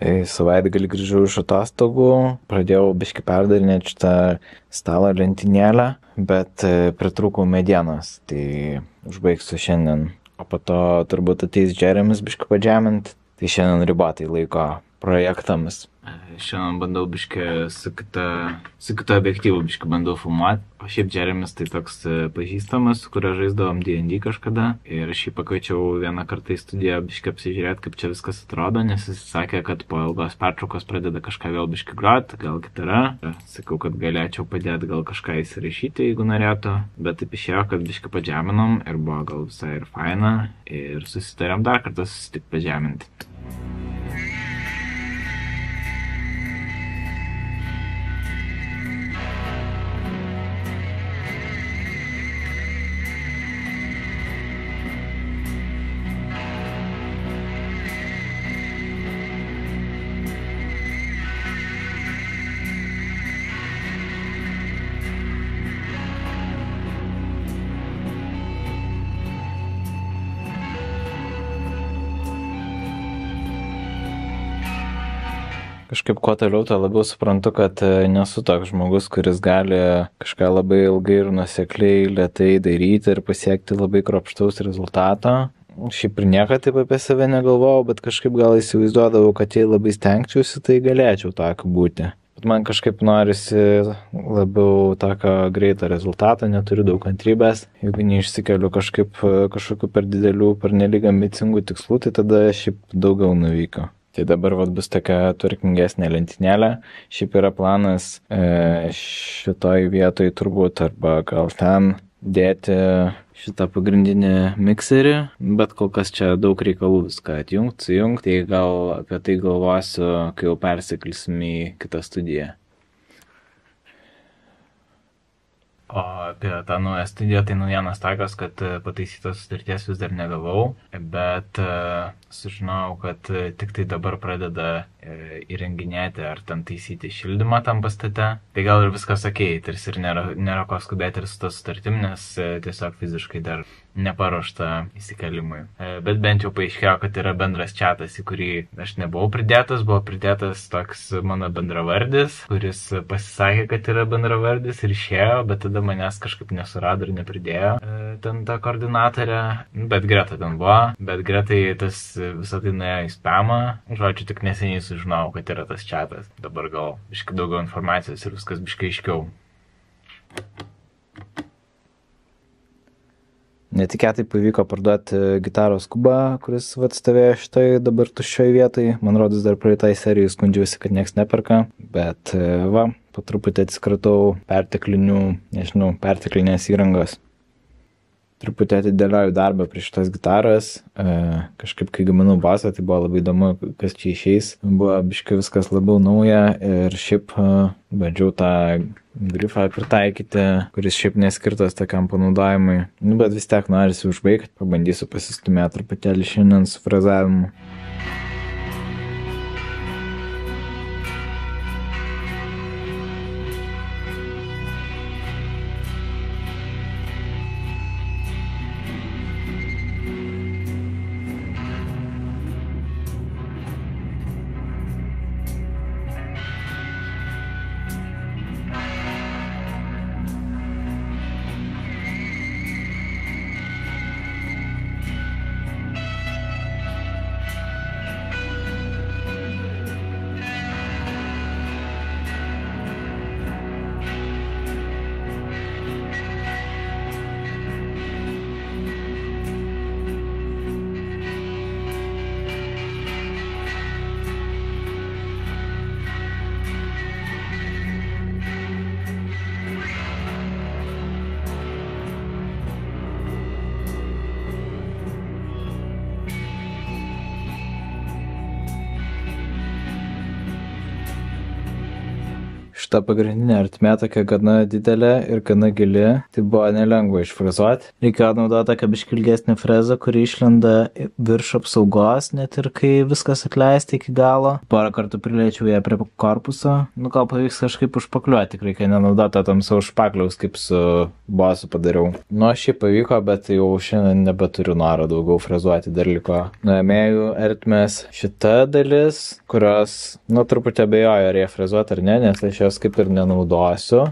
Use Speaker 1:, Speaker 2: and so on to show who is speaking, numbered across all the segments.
Speaker 1: Savaitgalį grįžau iš atostogų, pradėjau biški perdarinėti šitą stalo lentynėlę, bet pritrūkau medienos, tai užbaigsiu šiandien. O po to turbūt ateis Jeremis biški padžemint, tai šiandien ribotai laiko projektams. Šiandien bandau biški su kita objektyvu biški bandau filmuoti. O šiaip Jeremis tai toks pažįstamas, su kurio žaisdavom D&D kažkada. Ir aš jį pakviečiau vieną kartą į studiją biški apsižiūrėti, kaip čia viskas atrodo, nes jis sakė, kad po ilgos pertraukos pradeda kažką vėl biški grot, gal gitara. Sakiau, kad galėčiau padėti gal kažką įsirašyti, jeigu norėtų. Bet taip išėjo, kad biški padžeminom ir buvo gal visai ir faina. Ir susitarėm dar kartą susitikti padžeminti. Kažkaip kuo toliau, to labiau suprantu, kad nesu toks žmogus, kuris gali kažką labai ilgai ir nuosekliai lėtai daryti ir pasiekti labai kruopštaus rezultato. Šiaip ir niekad taip apie save negalvojau, bet kažkaip gal įsivaizduodavau, kad jei labai stengčiausi, tai galėčiau tokiu būti. Bet man kažkaip norisi labiau tokio greito rezultato, neturiu daug kantrybės. Jeigu neišsikeliu kažkokiu per didelių, per nelyg ambicingų tikslų, tai tada šiaip daugiau nuvykiu. Tai dabar bus tokia tvarkingesnė lentynėlė. Šiaip yra planas šitoj vietoj turbūt arba gal ten dėti šitą pagrindinį mikserį, bet kol kas čia daug reikalų viską atjungti, sujungti. Tai gal apie tai galvosiu, kai jau persikilsim į kitą studiją. O apie tą naują studiją, tai naujienos tokios, kad pataisytos sutarties vis dar negavau, bet sužinojau, kad tik tai dabar pradeda įrenginėti ar ten taisyti šildymą tam pastate. Tai gal ir viskas okei, tarsi ir nėra ko skubėti ir su to sutartim, nes tiesiog fiziškai dar neparuošta įsikelimui. Bet bent jau paaiškėjo, kad yra bendras chatas, į kurį aš nebuvau pridėtas, buvo pridėtas toks mano bendravardis, kuris pasisakė, kad yra bendravardis ir išėjo, bet tada manęs kažkaip nesurado ir nepridėjo ten tą koordinatorę. Bet Greta ten buvo, bet Gretai tas visą tai nuėjo į spamą. Žodžiu, tik neseniai sužinojau, kad yra tas chatas. Dabar gal biškai daugiau informacijos ir viskas biškai aiškiau. Netikėtai pavyko parduoti gitaros kubą, kuris stovėjo šitoj dabar tuščioj vietoj. Man rodos, dar praeitai serijai skundžiausi, kad nieks neperka, bet po truputį atsikratau perteklinės įrangos. Truputį atidėlioju darbą prie šitos gitaros. Kažkaip, kai gaminau basą, tai buvo labai įdomu, kas čia išeis. Buvo biškai viskas labiau nauja ir šiaip bandžiau tą grifą pritaikyti, kuris šiaip neskirtas tokiam panaudojimui. Bet vis tiek norisi užbaigti, pabandysiu pasistumėti truputėlį šiandien su frazavimu. šita pagrindinė ertmė tokia gana didelė ir gana gili, tai buvo nelengva išfrezuoti. Reikėjo naudoti tokią biškį ilgesnę frezą, kuri išlenda virš apsaugos, net ir kai viskas atleista iki galo. Porą kartų priliečiau ją prie korpuso, gal pavyks kažkaip užpakliuoti, tik reikia nenaudoti tamsą užpakliaus, kaip su bosu padariau. Šiaip pavyko, bet jau šiandien nebeturiu noro daugiau frezuoti, dar liko nuėmėjų ertmės. Šita dalis, kurios, truputį abejoju, ar jie frezuoti ar ne, nes aš jos kaip ir nenaudosiu.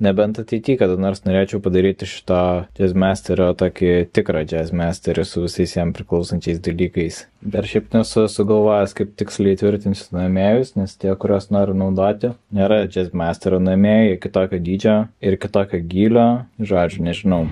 Speaker 1: Nebent ateityje, kada nors norėčiau padaryti šito jazzmasterio tokį tikrą jazzmasterį su visais jam priklausančiais dalykais. Dar šiaip nesu sugalvojęs, kaip tiksliai tvirtinsiu nuėmėjus, nes tie, kuriuos noriu naudoti, nėra jazzmasterio nuėmėjai, kitokio dydžio ir kitokio gylio, žodžiu, nežinau.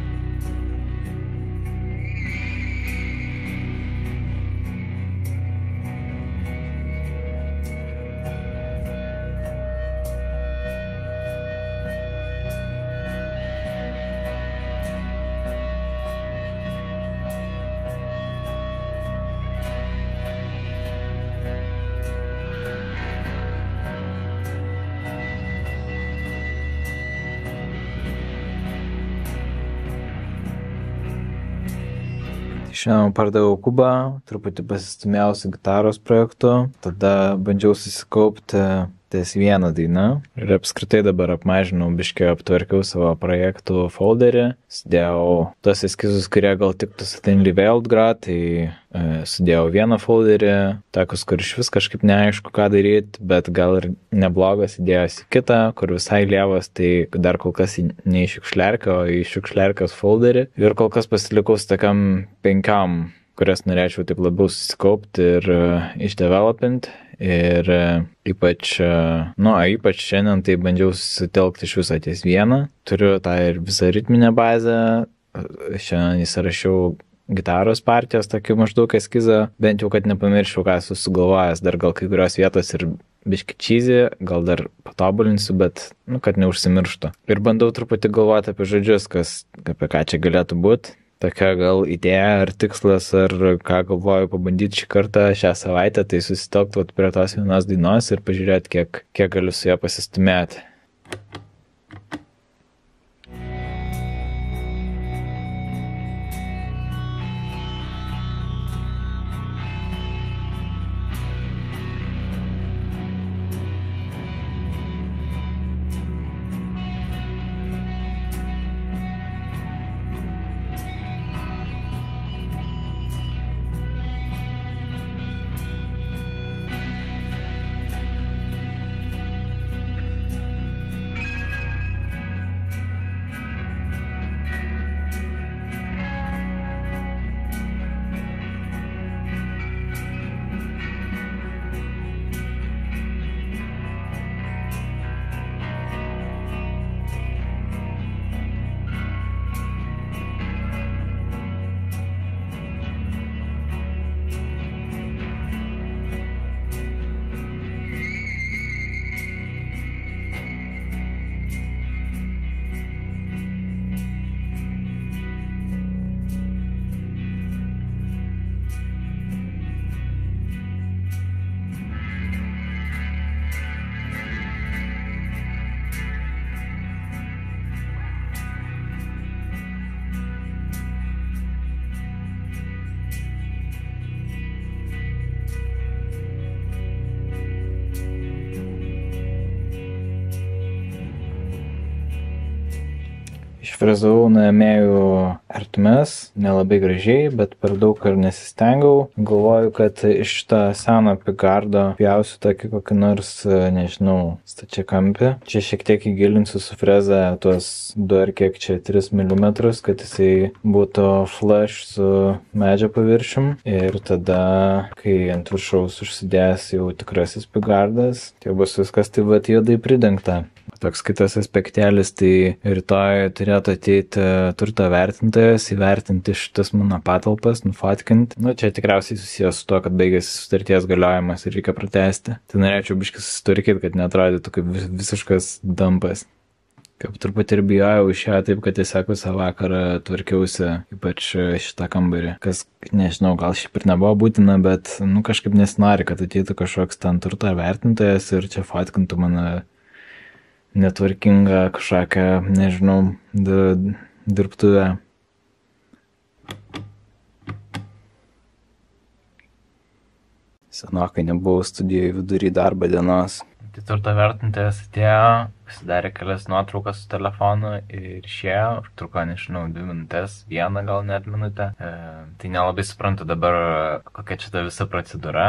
Speaker 1: Šiandien pardaviau kubą, truputį pasistumėjau su gitaros projektu, tada bandžiau susikaupti ties vieną dainą ir apskritai dabar apmažinau biškį, aptvarkiau savo projektų folderį, sudėjau tos eskizus, kurie gal tiktų su Thinly Veiled grot, tai sudėjau vieną folderį, tokius, kur iš vis kažkaip neaišku, ką daryti, bet gal ir neblogas įdėjęs į kitą, kur visai lievas, tai dar kol kas ne į šiukšlerkę, o į šiukšlerkės folderį. Ir kol kas pasilikau su tokiam 5, kurias norėčiau taip labiau susikaupti ir išdevelopinti. Ir ypač šiandien tai bandžiau susitelkti iš viso ties vieną. Turiu tą ir visą ritminę bazę. Šiandien įsirašiau gitaros partijos tokį maždaug eskizą, bent jau, kad nepamirščiau, ką esu sugalvojęs, dar gal kai kurios vietos ir biški cheesy, gal dar patobulinsiu, bet, kad neužsimirštų. Ir bandau truputį galvoti apie žodžius, apie ką čia galėtų būti. Tokia gal idėja ar tikslas, ar ką galvoju pabandyti šį kartą, šią savaitę, tai susitelkti prie tos vienos dainos ir pažiūrėti, kiek galiu su ją pasistumėti. Išfrezavau nuėmėjų ertmes, nelabai gražiai, bet per daug ir nesistengiau. Galvoju, kad iš šitą seną pigardo pjausiu tokį kokį nors, stačiakampį. Čia šiek tiek įgilinsiu su freze tuos 2 ar kiek čia 3 mm, kad jisai būtų flush su medžio paviršium. Ir tada, kai ant viršaus užsidės jau tikrasis pigardas, tai bus viskas taip vat juodai pridengta. Toks kitas aspektelis, tai rytoj turėtų ateiti turto vertintojas, įvertinti šitas mano patalpas, nufotkinti. Čia tikriausiai susijęs su to, kad baigėsi sutarties galiojimas ir reikia pratęsti. Tai norėčiau biškį susitvarkyti, kad neatrodytų kaip visiškas dumpas. Kaip truputį ir bijojau išėjo taip, kad tiesiog visą vakarą tvarkiausi, ypač šitą kambarį. Kas, nežinau, gal šiaip ir nebuvo būtina, bet kažkaip nesinori, kad ateitų kažkoks ten turto vertintojas ir čia fotkintų mano netvarkingą kažkokią, nežinau, dirbtuvę. Senokai nebuvau studijoje vidury darbo dienos. Tai turto vertintojas atėjo, pasidarė kelias nuotraukas su telefonu ir išėjo, užtruko, nežinau, 2 minutės, 1 gal net minutę. Tai nelabai suprantu dabar, kokia čia ta visa procedūra.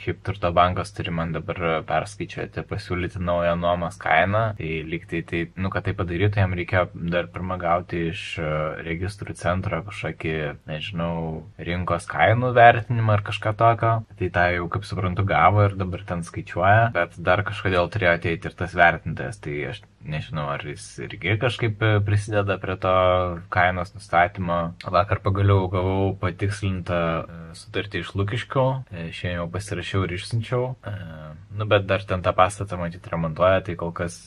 Speaker 1: Šiaip turto bankas turi man dabar perskaičiuoti, pasiūlyti naują nuomos kainą. Tai lygtai, kad tai padarytų, jam reikėjo dar pirmą gauti iš registrų centro kažkokį, nežinau, rinkos kainų vertinimą ar kažką tokio. Tai tą jau, kaip suprantu, gavo ir dabar ten skaičiuoja, bet dar kažkodėl turėjo ateiti ir tas vertintojas, tai aš nežinau, ar jis irgi kažkaip prisideda prie to kainos nustatymo. Vakar pagaliau gavau patikslintą sutartį iš Lukiškių, šiandien jau pasirašiau ir išsiunčiau, bet dar ten tą pastatą matyti remontuoja, tai kol kas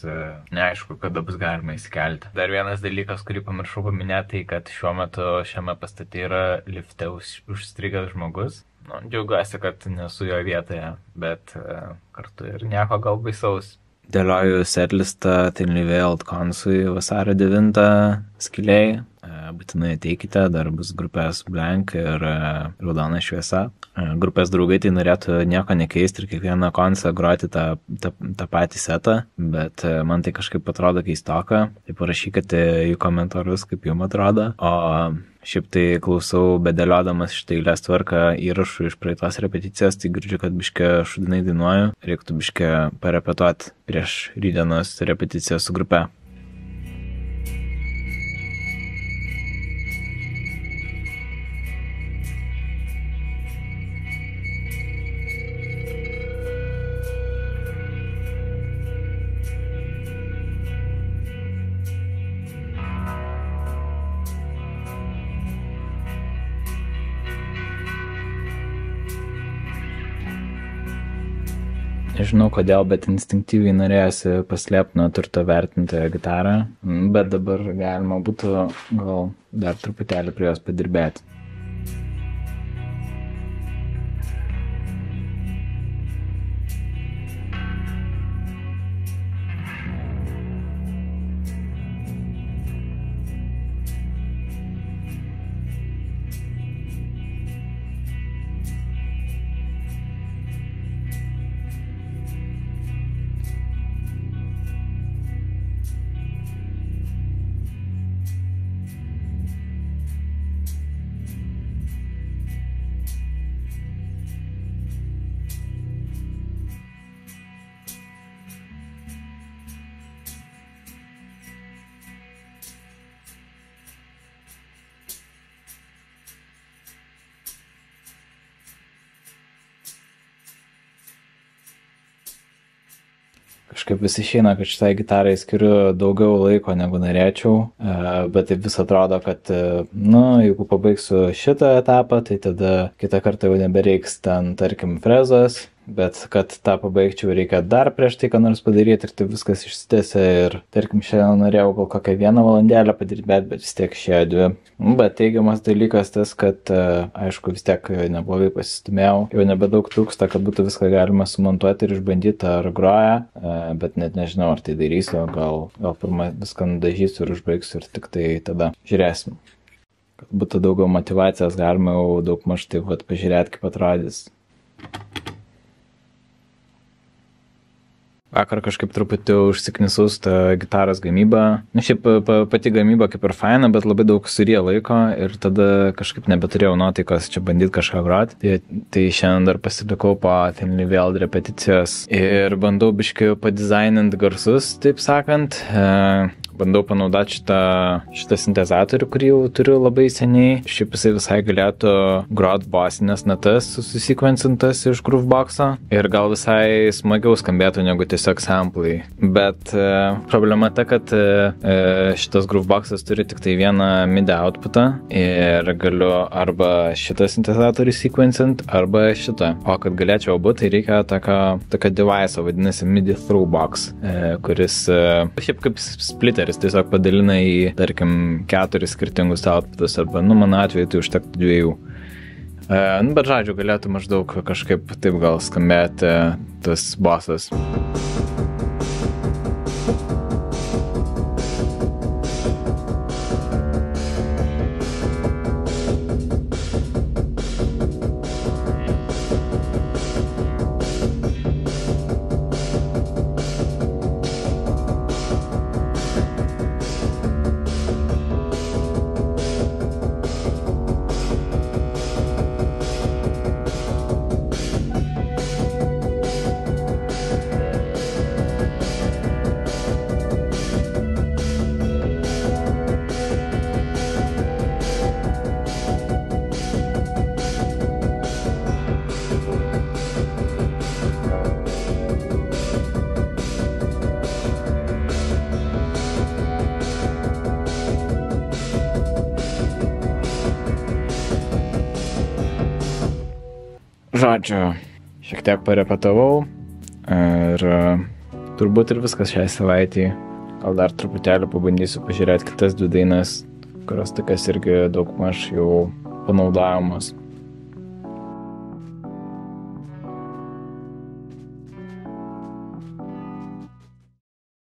Speaker 1: neaišku, kada bus galima įsikelti. Dar vienas dalykas, kurį pamiršau paminėti, tai kad šiuo metu šiame pastate yra lifte užstrigęs žmogus. Džiaugiuosi, kad nesu jo vietoje, bet kartu ir nieko gal baisaus. Dėlioju setlistą Tinlivė Altkonsui vasario 9 skiliai. Būtinai ateikite, dar bus grupės Blank ir raudona šviesa. Grupės draugai tai norėtų nieko nekeisti ir kiekvieną konsą groti tą patį setą, bet man tai kažkaip atrodo keistoka. Tai parašykite į komentarus, kaip jums atrodo. O šiaip tai klausau, bedėliodamas šitą eilės tvarką įrašų iš praeitos repeticijos, tai girdžiu, kad biškė šudinai dainuoju. Reiktų biškė parepetuoti prieš rytdienos repeticiją su grupe. Nežinau kodėl, bet instinktyviai norėjosi paslėpti nuo turto vertintojo gitarą, bet dabar galima būtų gal dar truputėlį prie jos padirbėti. Kažkaip vis išeina, kad šitai gitarai skiriu daugiau laiko negu norėčiau, bet taip vis atrodo, kad, jeigu pabaigsiu šitą etapą, tai tada kitą kartą jau nebereiks ten, tarkim, frezos, bet kad tą pabaigčiau reikia dar prieš tai, ką nors padaryti ir tai viskas išsitęsia ir, tarkim, šiandien norėjau gal kokią 1 valandėlę padirbėti, bet vis tiek išėjo 2. Bet teigiamas dalykas tas, kad, aišku, vis tiek neblogai pasistumėjau, jau nebedaug trūksta, kad būtų viską galima sumontuoti ir išbandyti ar groja, bet net nežinau, ar tai darysiu, gal pirmą viską nudažysiu ir užbaigsiu ir tik tai tada žiūrėsim. Kad būtų daugiau motyvacijos, galima jau daug maž taip pažiūrėti, kaip atrodys. Vakar kažkaip truputį užsiknisau tą gitaros gamybą. Šiaip pati gamyba kaip ir faina, bet labai daug suryja laiko ir tada kažkaip nebeturėjau nuotaikos čia bandyti kažką groti. Tai šiandien dar pasilikau po Tinlivė repeticijos ir bandau biškai padizaininti garsus, taip sakant. Bandau panaudoti šitą sintezatorių, kurį jau turiu labai seniai. Šiaip jisai visai galėtų grot bosinės natas susikvencintas iš Groovebox'o ir gal visai smagiau skambėtų negu tiesiog samplai. Bet problema ta, kad šitas Groovebox'as turi tik tai vieną MIDI outputą ir galiu arba šitą sintezatorių sekvencint, arba šitą. O kad galėčiau abu, tai reikia tokio device'o, vadinasi MIDI Throughbox, kuris šiaip kaip splitteris tiesiog padalina į, tarkim, 4 skirtingus outputus, arba, mano atveju tai užtektų 2. Bet žodžiu, galėtų maždaug kažkaip taip gal skambėti tas bosas. žodžiu, šiek tiek parepetavau ir turbūt ir viskas šiai savaitį. Gal dar truputėlį pabandysiu pažiūrėti kitas 2 dainas, kurios tokias irgi daugmaž jau panaudojamos.